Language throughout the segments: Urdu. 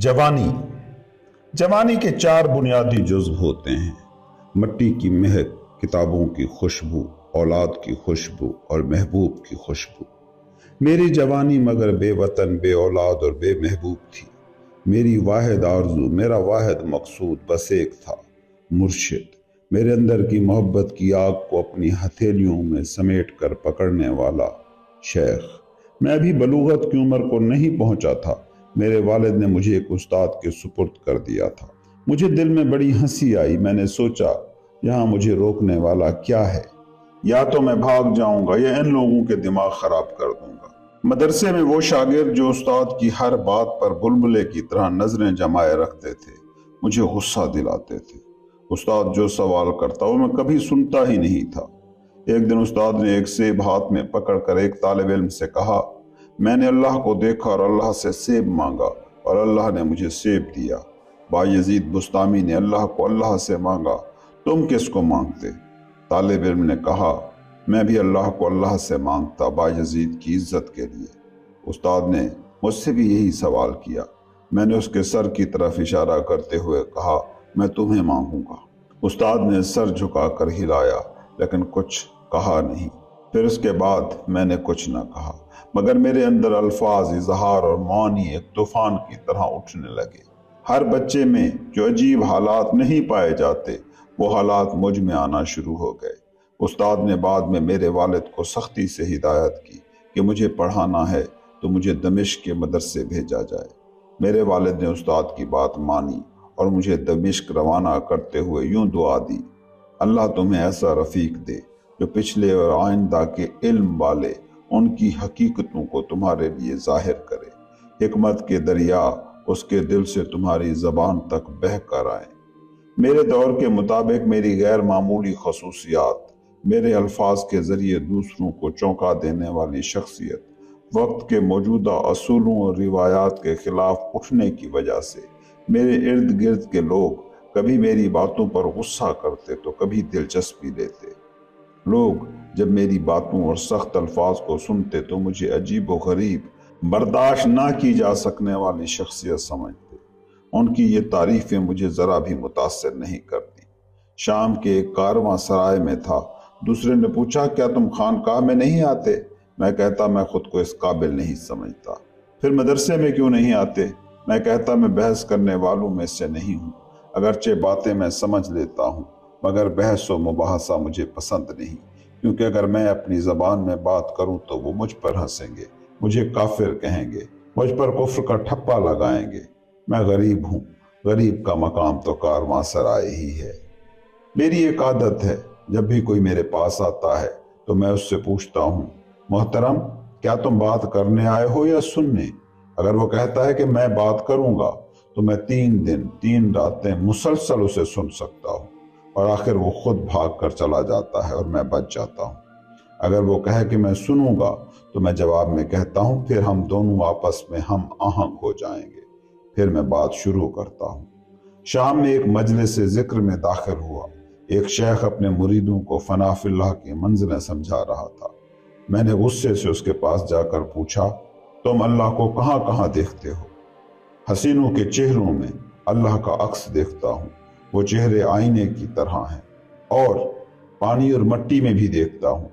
جوانی جوانی کے 4 بنیادی جزو ہوتے ہیں: مٹی کی مہک، کتابوں کی خوشبو، اولاد کی خوشبو اور محبوب کی خوشبو۔ میری جوانی مگر بے وطن، بے اولاد اور بے محبوب تھی۔ میری واحد آرزو، میرا واحد مقصود بس ایک تھا: مرشد، میرے اندر کی محبت کی آگ کو اپنی ہتھیلیوں میں سمیٹ کر پکڑنے والا شیخ۔ میں ابھی بلوغت کی عمر کو نہیں پہنچا تھا، میرے والد نے مجھے ایک استاد کے سپرد کر دیا تھا۔ مجھے دل میں بڑی ہنسی آئی، میں نے سوچا یہاں مجھے روکنے والا کیا ہے؟ یا تو میں بھاگ جاؤں گا یا ان لوگوں کے دماغ خراب کر دوں گا۔ مدرسے میں وہ شاگرد جو استاد کی ہر بات پر بلبلے کی طرح نظریں جمائے رکھتے تھے مجھے غصہ دلاتے تھے۔ استاد جو سوال کرتا وہ میں کبھی سنتا ہی نہیں تھا۔ ایک دن استاد نے ایک سیب ہاتھ میں پکڑ کر ایک طالب علم سے کہا، میں نے اللہ کو دیکھا اور اللہ سے سیب مانگا اور اللہ نے مجھے سیب دیا۔ بایزید بستامی نے اللہ کو اللہ سے مانگا، تم کس کو مانگتے؟ طالب علم نے کہا، میں بھی اللہ کو اللہ سے مانگتا، بایزید کی عزت کے لیے۔ استاد نے مجھ سے بھی یہی سوال کیا۔ میں نے اس کے سر کی طرف اشارہ کرتے ہوئے کہا، میں تمہیں مانگوں گا۔ استاد نے سر جھکا کر ہلایا لیکن کچھ کہا نہیں۔ پھر اس کے بعد میں نے کچھ نہ کہا، مگر میرے اندر الفاظ، اظہار اور معنی ایک طوفان کی طرح اٹھنے لگے۔ ہر بچے میں جو عجیب حالات نہیں پائے جاتے وہ حالات مجھ میں آنا شروع ہو گئے۔ استاد نے بعد میں میرے والد کو سختی سے ہدایت کی کہ مجھے پڑھانا ہے تو مجھے دمشق کے مدرسے بھیجا جائے۔ میرے والد نے استاد کی بات مانی اور مجھے دمشق روانہ کرتے ہوئے یوں دعا دی، اللہ تمہیں ایسا رفیق دے جو پچھلے اور آئندہ کے علم والے ان کی حقیقتوں کو تمہارے لیے ظاہر کرے، حکمت کے دریا اس کے دل سے تمہاری زبان تک بہہ کر آئیں۔ میرے دور کے مطابق میری غیر معمولی خصوصیات، میرے الفاظ کے ذریعے دوسروں کو چونکا دینے والی شخصیت، وقت کے موجودہ اصولوں اور روایات کے خلاف اٹھنے کی وجہ سے میرے ارد گرد کے لوگ کبھی میری باتوں پر غصہ کرتے تو کبھی دلچسپی لیتے۔ لوگ جب میری باتوں اور سخت الفاظ کو سنتے تو مجھے عجیب و غریب، برداشت نہ کی جا سکنے والی شخصیت سمجھتے۔ ان کی یہ تعریفیں مجھے ذرا بھی متاثر نہیں کرتی۔ شام کے ایک کارواں سرائے میں تھا، دوسرے نے پوچھا، کیا تم خانقاہ میں نہیں آتے؟ میں کہتا میں خود کو اس قابل نہیں سمجھتا۔ پھر مدرسے میں کیوں نہیں آتے؟ میں کہتا میں بحث کرنے والوں میں سے نہیں ہوں، اگرچہ باتیں میں سمجھ لیتا ہوں مگر بحث و مباحثہ مجھے پسند نہیں، کیونکہ اگر میں اپنی زبان میں بات کروں تو وہ مجھ پر ہنسیں گے، مجھے کافر کہیں گے، مجھ پر کفر کا ٹھپا لگائیں گے۔ میں غریب ہوں، غریب کا مقام تو کارواں سرائے ہی ہے۔ میری ایک عادت ہے، جب بھی کوئی میرے پاس آتا ہے تو میں اس سے پوچھتا ہوں، محترم کیا تم بات کرنے آئے ہو یا سننے؟ اگر وہ کہتا ہے کہ میں بات کروں گا تو میں 3 دن 3 راتیں مسلسل اسے سن سکتا ہوں اور آخر وہ خود بھاگ کر چلا جاتا ہے اور میں بچ جاتا ہوں۔ اگر وہ کہے کہ میں سنوں گا تو میں جواب میں کہتا ہوں، پھر ہم دونوں آپس میں ہم آہنگ ہو جائیں گے۔ پھر میں بات شروع کرتا ہوں۔ شام میں ایک مجلس ذکر میں داخل ہوا۔ ایک شیخ اپنے مریدوں کو فنا فی اللہ کی منزلیں سمجھا رہا تھا۔ میں نے غصے سے اس کے پاس جا کر پوچھا، تم اللہ کو کہاں کہاں دیکھتے ہو؟ حسینوں کے چہروں میں اللہ کا عکس دیکھتا ہوں، وہ چہرے آئینے کی طرح ہیں، اور پانی اور مٹی میں بھی دیکھتا ہوں۔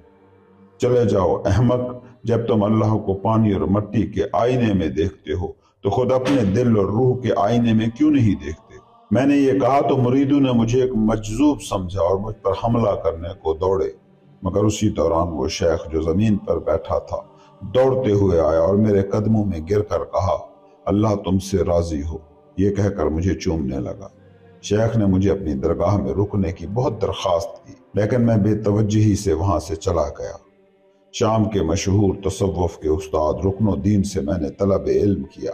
چلے جاؤ احمق، جب تم اللہ کو پانی اور مٹی کے آئینے میں دیکھتے ہو تو خود اپنے دل اور روح کے آئینے میں کیوں نہیں دیکھتے؟ میں نے یہ کہا تو مریدوں نے مجھے ایک مجذوب سمجھا اور مجھ پر حملہ کرنے کو دوڑے، مگر اسی دوران وہ شیخ جو زمین پر بیٹھا تھا دوڑتے ہوئے آیا اور میرے قدموں میں گر کر کہا، اللہ تم سے راضی ہو، یہ کہہ کر مجھے چومنے لگا۔ شیخ نے مجھے اپنی درگاہ میں رکنے کی بہت درخواست کی، لیکن میں بے توجہی سے وہاں سے چلا گیا۔ شام کے مشہور تصوف کے استاد رکن الدین سے میں نے طلب علم کیا،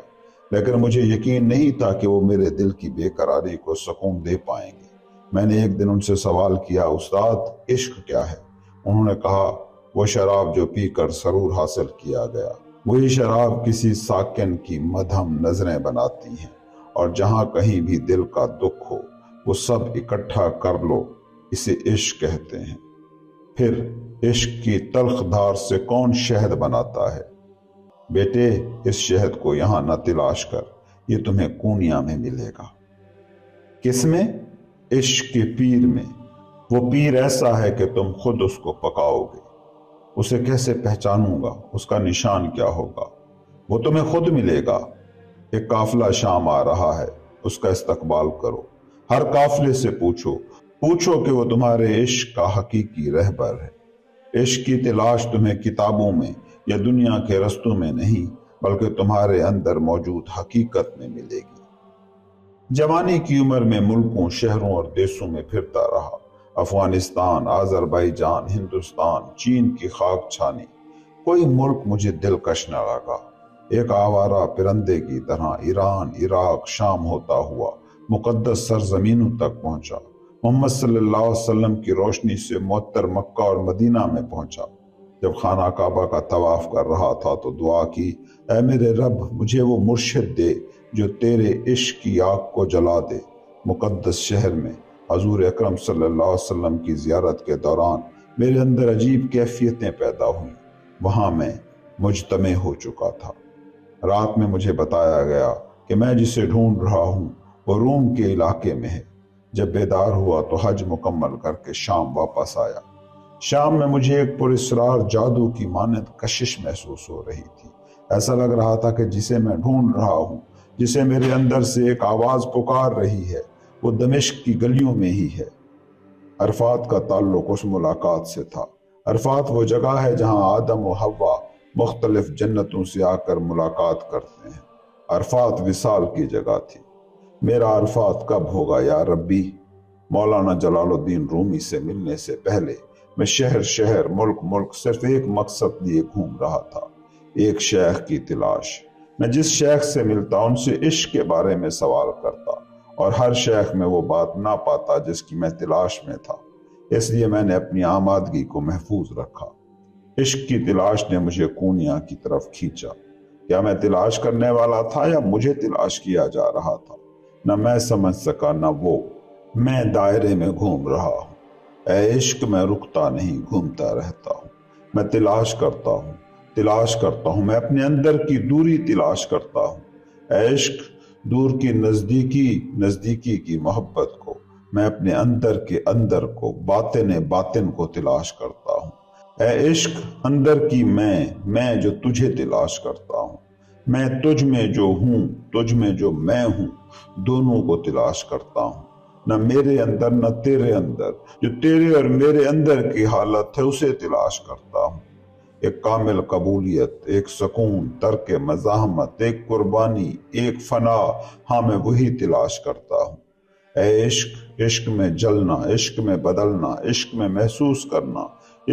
لیکن مجھے یقین نہیں تھا کہ وہ میرے دل کی بے قراری کو سکون دے پائیں گے۔ میں نے ایک دن ان سے سوال کیا، استاد عشق کیا ہے؟ انہوں نے کہا، وہ شراب جو پی کر سرور حاصل کیا گیا، وہی شراب کسی ساکن کی مدھم نظریں بناتی ہیں، اور جہاں کہیں بھی دل کا دکھ ہو وہ سب اکٹھا کر لو، اسے عشق کہتے ہیں۔ پھر عشق کی تلخ دھار سے کون شہد بناتا ہے؟ بیٹے اس شہد کو یہاں نہ تلاش کر، یہ تمہیں کونیا میں ملے گا۔ کس میں؟ عشق کے پیر میں۔ وہ پیر ایسا ہے کہ تم خود اس کو پکاؤ گے۔ اسے کیسے پہچانوں گا؟ اس کا نشان کیا ہوگا؟ وہ تمہیں خود ملے گا۔ ایک قافلہ شام آ رہا ہے، اس کا استقبال کرو۔ ہر قافلے سے پوچھو کہ وہ تمہارے عشق کا حقیقی رہبر ہے۔ عشق کی تلاش تمہیں کتابوں میں یا دنیا کے رستوں میں نہیں، بلکہ تمہارے اندر موجود حقیقت میں ملے گی۔ جوانی کی عمر میں ملکوں، شہروں اور دیسوں میں پھرتا رہا۔ افغانستان، آذربائیجان، ہندوستان، چین کی خاک چھانی، کوئی ملک مجھے دلکش نہ لگا۔ ایک آوارہ پرندے کی طرح ایران، عراق، شام ہوتا ہوا مقدس سرزمینوں تک پہنچا۔ محمد صلی اللہ علیہ وسلم کی روشنی سے معطر مکہ اور مدینہ میں پہنچا۔ جب خانہ کعبہ کا طواف کر رہا تھا تو دعا کی، اے میرے رب، مجھے وہ مرشد دے جو تیرے عشق کی آگ کو جلا دے۔ مقدس شہر میں حضور اکرم صلی اللہ علیہ وسلم کی زیارت کے دوران میرے اندر عجیب کیفیتیں پیدا ہوئیں۔ وہاں میں مجتمع ہو چکا تھا۔ رات میں مجھے بتایا گیا کہ میں جسے ڈھونڈ رہا ہوں وہ روم کے علاقے میں ہے۔ جب بیدار ہوا تو حج مکمل کر کے شام واپس آیا۔ شام میں مجھے ایک پراسرار جادو کی مانند کشش محسوس ہو رہی تھی۔ ایسا لگ رہا تھا کہ جسے میں ڈھونڈ رہا ہوں، جسے میرے اندر سے ایک آواز پکار رہی ہے، وہ دمشق کی گلیوں میں ہی ہے۔ عرفات کا تعلق اس ملاقات سے تھا۔ عرفات وہ جگہ ہے جہاں آدم و حوا مختلف جنتوں سے آ کر ملاقات کرتے ہیں۔ عرفات وصال کی جگہ تھی۔ میرا عرفات کب ہوگا یا ربی؟ مولانا جلال الدین رومی سے ملنے سے پہلے میں شہر شہر، ملک ملک صرف ایک مقصد لیے گھوم رہا تھا، ایک شیخ کی تلاش۔ میں جس شیخ سے ملتا ان سے عشق کے بارے میں سوال کرتا، اور ہر شیخ میں وہ بات نہ پاتا جس کی میں تلاش میں تھا۔ اس لیے میں نے اپنی آمادگی کو محفوظ رکھا۔ عشق کی تلاش نے مجھے کونیا کی طرف کھینچا۔ کیا میں تلاش کرنے والا تھا یا مجھے تلاش کیا جا رہا تھا؟ نہ میں سمجھ سکا نہ وہ۔ میں دائرے میں گھوم رہا ہوں۔ اے عشق، میں رکتا نہیں، گھومتا رہتا ہوں۔ میں تلاش کرتا ہوں، میں اپنے اندر کی دوری تلاش کرتا ہوں۔ اے عشق، دور کی نزدیکی کی محبت کو، میں اپنے اندر کے اندر کو، باطن کو تلاش کرتا ہوں۔ اے عشق، اندر کی میں جو تجھے تلاش کرتا ہوں۔ میں تجھ میں جو ہوں، تجھ میں جو میں ہوں، دونوں کو تلاش کرتا ہوں۔ نہ میرے اندر نہ تیرے اندر، جو تیرے اور میرے اندر کی حالت ہے اسے تلاش کرتا ہوں۔ ایک کامل قبولیت، ایک سکون، ترک مزاحمت، ایک قربانی، ایک فنا، ہاں میں وہی تلاش کرتا ہوں۔ اے عشق، عشق میں جلنا، عشق میں بدلنا، عشق میں محسوس کرنا،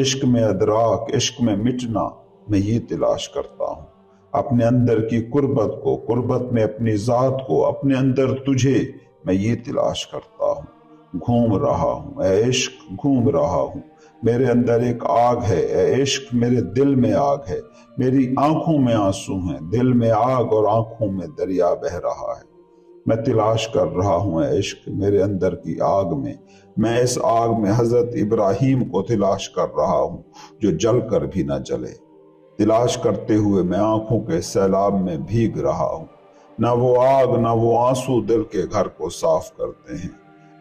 عشق میں ادراک، عشق میں مٹنا، میں یہ تلاش کرتا ہوں۔ اپنے اندر کی قربت کو، قربت میں اپنی ذات کو، اپنے اندر تجھے، میں یہ تلاش کرتا ہوں۔ گھوم رہا ہوں، اے عشق، گھوم رہا ہوں۔ میرے اندر ایک آگ ہے، اے عشق، میرے دل میں آگ ہے۔ میری آنکھوں میں آنسو ہیں، دل میں آگ اور آنکھوں میں دریا بہہ رہا ہے۔ میں تلاش کر رہا ہوں، اے عشق، میرے اندر کی آگ میں۔ میں اس آگ میں حضرت ابراہیم کو تلاش کر رہا ہوں جو جل کر بھی نہ جلے۔ تلاش کرتے ہوئے میں آنکھوں کے سیلاب میں بھیگ رہا ہوں۔ نہ وہ آگ نہ وہ آنسو دل کے گھر کو صاف کرتے ہیں۔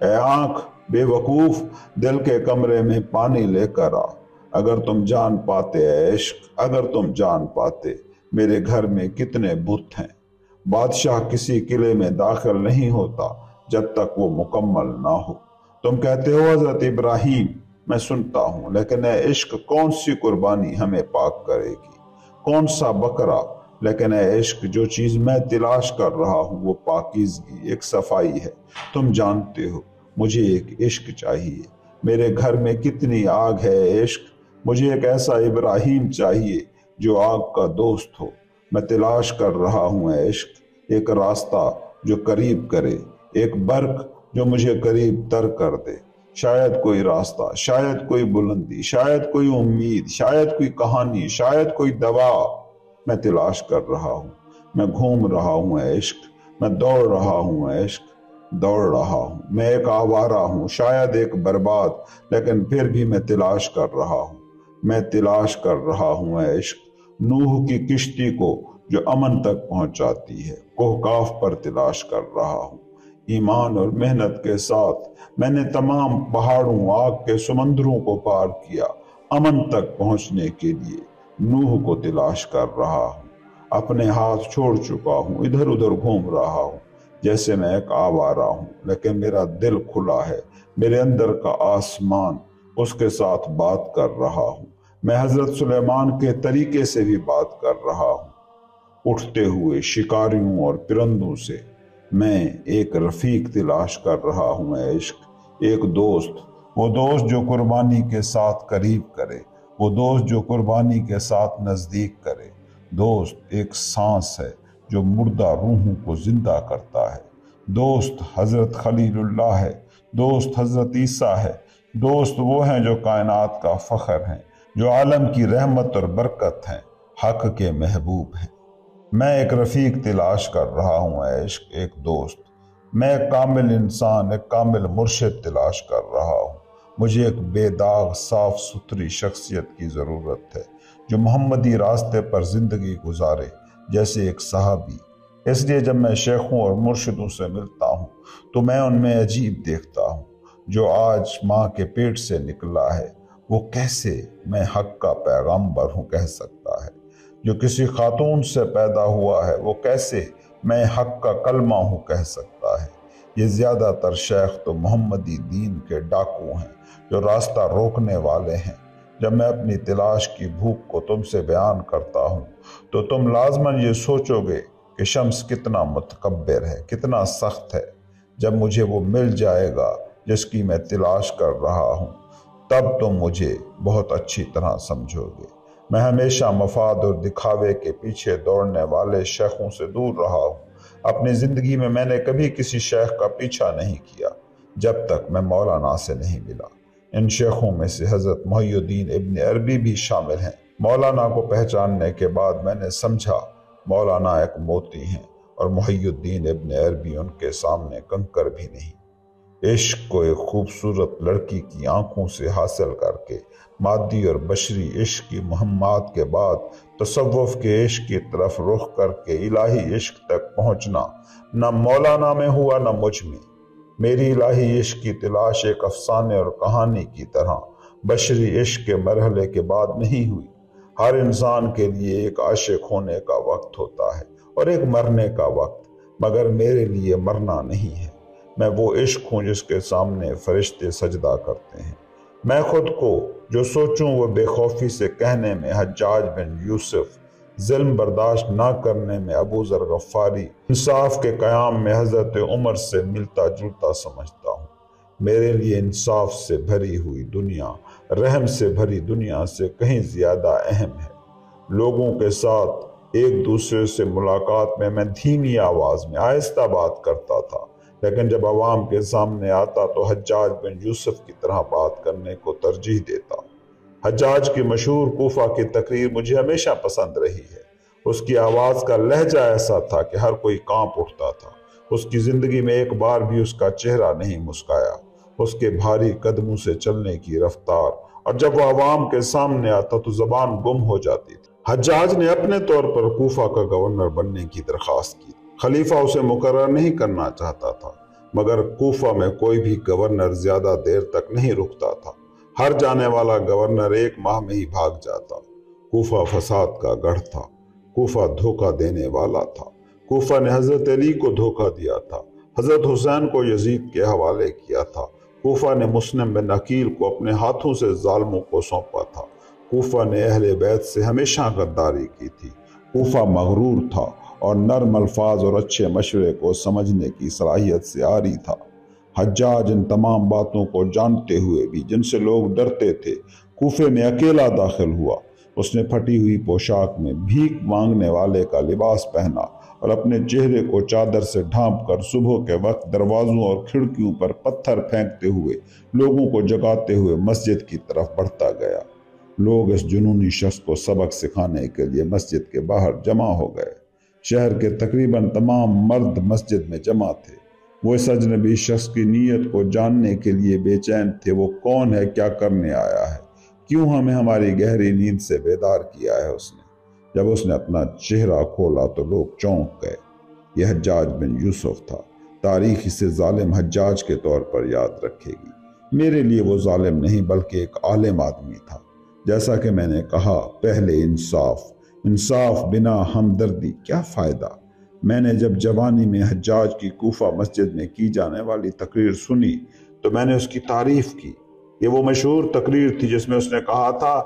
اے آنکھ بے وقوف، دل کے کمرے میں پانی لے کر آ۔ اگر تم جان پاتے اے عشق، اگر تم جان پاتے میرے گھر میں کتنے بت ہیں۔ بادشاہ کسی قلعے میں داخل نہیں ہوتا جب تک وہ مکمل نہ ہو۔ تم کہتے ہو حضرت ابراہیم، میں سنتا ہوں، لیکن اے عشق کون سی قربانی ہمیں پاک کرے گی؟ کون سا بکرا؟ لیکن اے عشق جو چیز میں تلاش کر رہا ہوں وہ پاکیزگی، ایک صفائی ہے۔ تم جانتے ہو مجھے ایک عشق چاہیے۔ میرے گھر میں کتنی آگ ہے اے عشق، مجھے ایک ایسا ابراہیم چاہیے جو آگ کا دوست ہو۔ میں تلاش کر رہا ہوں اے عشق، ایک راستہ جو قریب کرے، ایک برق جو مجھے قریب تر کر دے۔ شاید کوئی راستہ، شاید کوئی بلندی، شاید کوئی امید، شاید کوئی کہانی، شاید کوئی دوا۔ میں تلاش کر رہا ہوں، میں گھوم رہا ہوں اے عشق، میں دوڑ رہا ہوں اے عشق، دوڑ رہا ہوں۔ میں ایک آوارہ ہوں، شاید ایک برباد، لیکن پھر بھی میں تلاش کر رہا ہوں۔ میں تلاش کر رہا ہوں اے عشق، نوح کی کشتی کو جو امن تک پہنچاتی ہے، کوہکاف پر تلاش کر رہا ہوں۔ ایمان اور محنت کے ساتھ میں نے تمام پہاڑوں، آگ کے سمندروں کو پار کیا، امن تک پہنچنے کے لیے نوح کو تلاش کر رہا ہوں۔ اپنے ہاتھ چھوڑ چکا ہوں، ادھر ادھر گھوم رہا ہوں جیسے میں ایک آوارہ ہوں، لیکن میرا دل کھلا ہے، میرے اندر کا آسمان اس کے ساتھ بات کر رہا ہوں۔ میں حضرت سلیمان کے طریقے سے بھی بات کر رہا ہوں۔ اٹھتے ہوئے شکاریوں اور پرندوں سے میں ایک رفیق تلاش کر رہا ہوں، اے عشق، ایک دوست، وہ دوست جو قربانی کے ساتھ قریب کرے، وہ دوست جو قربانی کے ساتھ نزدیک کرے۔ دوست ایک سانس ہے جو مردہ روحوں کو زندہ کرتا ہے۔ دوست حضرت خلیل اللہ ہے، دوست حضرت عیسیٰ ہے، دوست وہ ہیں جو کائنات کا فخر ہیں، جو عالم کی رحمت اور برکت ہیں، حق کے محبوب ہیں۔ میں ایک رفیق تلاش کر رہا ہوں، اے عشق، ایک دوست۔ میں ایک کامل انسان، ایک کامل مرشد تلاش کر رہا ہوں۔ مجھے ایک بے داغ، صاف ستھری شخصیت کی ضرورت ہے جو محمدی راستے پر زندگی گزارے جیسے ایک صحابی۔ اس لیے جب میں شیخوں اور مرشدوں سے ملتا ہوں تو میں ان میں عجیب دیکھتا ہوں۔ جو آج ماں کے پیٹ سے نکلا ہے وہ کیسے میں حق کا پیغمبر ہوں کہہ سکتا ہے؟ جو کسی خاتون سے پیدا ہوا ہے وہ کیسے میں حق کا کلمہ ہوں کہہ سکتا ہے؟ یہ زیادہ تر شیخ تو محمدی دین کے ڈاکو ہیں جو راستہ روکنے والے ہیں۔ جب میں اپنی تلاش کی بھوک کو تم سے بیان کرتا ہوں تو تم لازماً یہ سوچو گے کہ شمس کتنا متکبر ہے، کتنا سخت ہے۔ جب مجھے وہ مل جائے گا جس کی میں تلاش کر رہا ہوں تب تم مجھے بہت اچھی طرح سمجھو گے۔ میں ہمیشہ مفاد اور دکھاوے کے پیچھے دوڑنے والے شیخوں سے دور رہا ہوں۔ اپنی زندگی میں نے کبھی کسی شیخ کا پیچھا نہیں کیا جب تک میں مولانا سے نہیں ملا۔ ان شیخوں میں سے حضرت محی الدین ابن عربی بھی شامل ہیں۔ مولانا کو پہچاننے کے بعد میں نے سمجھا مولانا ایک موتی ہیں اور محی الدین ابن عربی ان کے سامنے کنکر بھی نہیں۔ عشق کو ایک خوبصورت لڑکی کی آنکھوں سے حاصل کر کے، مادی اور بشری عشق کی مہمات کے بعد تصوف کے عشق کی طرف رخ کر کے الہی عشق تک پہنچنا نہ مولانا میں ہوا نہ مجھ میں۔ میری الہی عشق کی تلاش ایک افسانے اور کہانی کی طرح بشری عشق کے مرحلے کے بعد نہیں ہوئی۔ ہر انسان کے لیے ایک عاشق ہونے کا وقت ہوتا ہے اور ایک مرنے کا وقت، مگر میرے لیے مرنا نہیں ہے۔ میں وہ عشق ہوں جس کے سامنے فرشتے سجدہ کرتے ہیں۔ میں خود کو جو سوچوں وہ بے خوفی سے کہنے میں حجاج بن یوسف، ظلم برداشت نہ کرنے میں ابو ذر غفاری، انصاف کے قیام میں حضرت عمر سے ملتا جلتا سمجھتا ہوں۔ میرے لیے انصاف سے بھری ہوئی دنیا رحم سے بھری دنیا سے کہیں زیادہ اہم ہے۔ لوگوں کے ساتھ ایک دوسرے سے ملاقات میں دھیمی آواز میں آہستہ بات کرتا تھا، لیکن جب عوام کے سامنے آتا تو حجاج بن یوسف کی طرح بات کرنے کو ترجیح دیتا۔ حجاج کی مشہور کوفہ کی تقریر مجھے ہمیشہ پسند رہی ہے۔ اس کی آواز کا لہجہ ایسا تھا کہ ہر کوئی کانپ اٹھتا تھا۔ اس کی زندگی میں ایک بار بھی اس کا چہرہ نہیں مسکرایا۔ اس کے بھاری قدموں سے چلنے کی رفتار، اور جب وہ عوام کے سامنے آتا تو زبان گم ہو جاتی تھی۔ حجاج نے اپنے طور پر کوفہ کا گورنر بننے کی درخواست کی۔ خلیفہ اسے مقرر نہیں کرنا چاہتا تھا، مگر کوفہ میں کوئی بھی گورنر زیادہ دیر تک نہیں رکتا تھا۔ ہر جانے والا گورنر 1 ماہ میں ہی بھاگ جاتا۔ کوفہ فساد کا گڑھ تھا، کوفہ دھوکہ دینے والا تھا۔ کوفہ نے حضرت علی کو دھوکہ دیا تھا، حضرت حسین کو یزید کے حوالے کیا تھا۔ کوفہ نے مسلم بن عقیل کو اپنے ہاتھوں سے ظالموں کو سونپا تھا۔ کوفہ نے اہل بیت سے ہمیشہ غداری کی تھی۔ کوفہ مغرور تھا اور نرم الفاظ اور اچھے مشورے کو سمجھنے کی صلاحیت سے عاری تھا۔ حجاج ان تمام باتوں کو جانتے ہوئے بھی جن سے لوگ ڈرتے تھے کوفے میں اکیلا داخل ہوا۔ اس نے پھٹی ہوئی پوشاک میں بھیک مانگنے والے کا لباس پہنا اور اپنے چہرے کو چادر سے ڈھانپ کر صبح کے وقت دروازوں اور کھڑکیوں پر پتھر پھینکتے ہوئے لوگوں کو جگاتے ہوئے مسجد کی طرف بڑھتا گیا۔ لوگ اس جنونی شخص کو سبق سکھانے کے لیے مسجد کے باہر جمع ہو گئے۔ شہر کے تقریباً تمام مرد مسجد میں جمع تھے۔ وہ اس اجنبی شخص کی نیت کو جاننے کے لیے بے چین تھے۔ وہ کون ہے، کیا کرنے آیا ہے، کیوں ہمیں ہماری گہری نیند سے بیدار کیا ہے اس نے۔ جب اس نے اپنا چہرہ کھولا تو لوگ چونک گئے۔ یہ حجاج بن یوسف تھا۔ تاریخ اسے ظالم حجاج کے طور پر یاد رکھے گی۔ میرے لیے وہ ظالم نہیں بلکہ ایک عالم آدمی تھا۔ جیسا کہ میں نے کہا، پہلے انصاف بنا ہمدردی کیا فائدہ۔ میں نے جب جوانی میں حجاج کی کوفہ مسجد میں کی جانے والی تقریر سنی تو میں نے اس کی تعریف کی۔ یہ وہ مشہور تقریر تھی جس میں اس نے کہا تھا،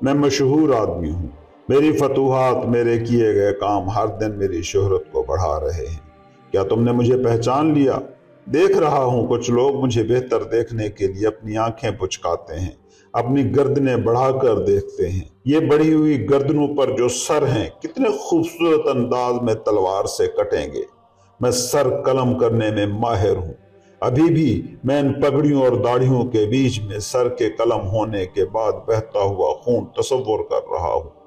میں مشہور آدمی ہوں، میری فتوحات، میرے کیے گئے کام ہر دن میری شہرت کو بڑھا رہے ہیں۔ کیا تم نے مجھے پہچان لیا؟ دیکھ رہا ہوں کچھ لوگ مجھے بہتر دیکھنے کے لیے اپنی آنکھیں پچکاتے ہیں، اپنی گردنیں بڑھا کر دیکھتے ہیں۔ یہ بڑھی ہوئی گردنوں پر جو سر ہیں کتنے خوبصورت انداز میں تلوار سے کٹیں گے۔ میں سر قلم کرنے میں ماہر ہوں۔ ابھی بھی میں ان پگڑیوں اور داڑھیوں کے بیچ میں سر کے قلم ہونے کے بعد بہتا ہوا خون تصور کر رہا ہوں۔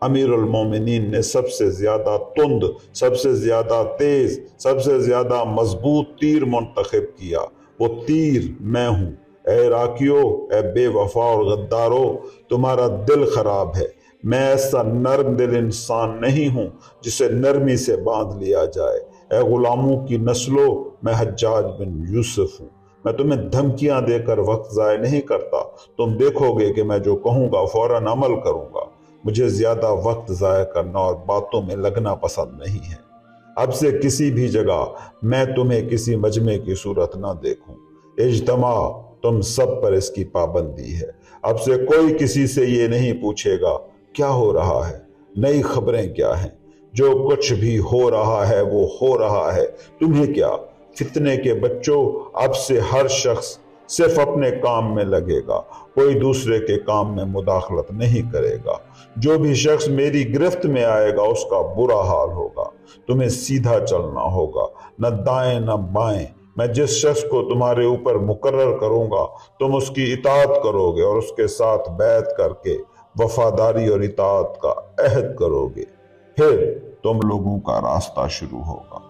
امیر المومنین نے سب سے زیادہ تند، سب سے زیادہ تیز، سب سے زیادہ مضبوط تیر منتخب کیا۔ وہ تیر میں ہوں۔ اے عراقیو، اے بے وفا اور غدارو، تمہارا دل خراب ہے۔ میں ایسا نرم دل انسان نہیں ہوں جسے نرمی سے باندھ لیا جائے۔ اے غلاموں کی نسلو، میں حجاج بن یوسف ہوں۔ میں تمہیں دھمکیاں دے کر وقت ضائع نہیں کرتا۔ تم دیکھو گے کہ میں جو کہوں گا فوراً عمل کروں گا۔ مجھے زیادہ وقت ضائع کرنا اور باتوں میں لگنا پسند نہیں ہے۔ اب سے کسی بھی جگہ میں تمہیں کسی مجمع کی صورت نہ دیکھوں۔ اجتماع، تم سب پر اس کی پابندی ہے۔ اب سے کوئی کسی سے یہ نہیں پوچھے گا کیا ہو رہا ہے، نئی خبریں کیا ہیں۔ جو کچھ بھی ہو رہا ہے وہ ہو رہا ہے، تمہیں کیا؟ فتنے کے بچوں، اب سے ہر شخص صرف اپنے کام میں لگے گا، کوئی دوسرے کے کام میں مداخلت نہیں کرے گا۔ جو بھی شخص میری گرفت میں آئے گا اس کا برا حال ہوگا۔ تمہیں سیدھا چلنا ہوگا، نہ دائیں نہ بائیں۔ میں جس شخص کو تمہارے اوپر مقرر کروں گا تم اس کی اطاعت کرو گے اور اس کے ساتھ بیعت کر کے وفاداری اور اطاعت کا عہد کرو گے۔ پھر تم لوگوں کا راستہ شروع ہوگا۔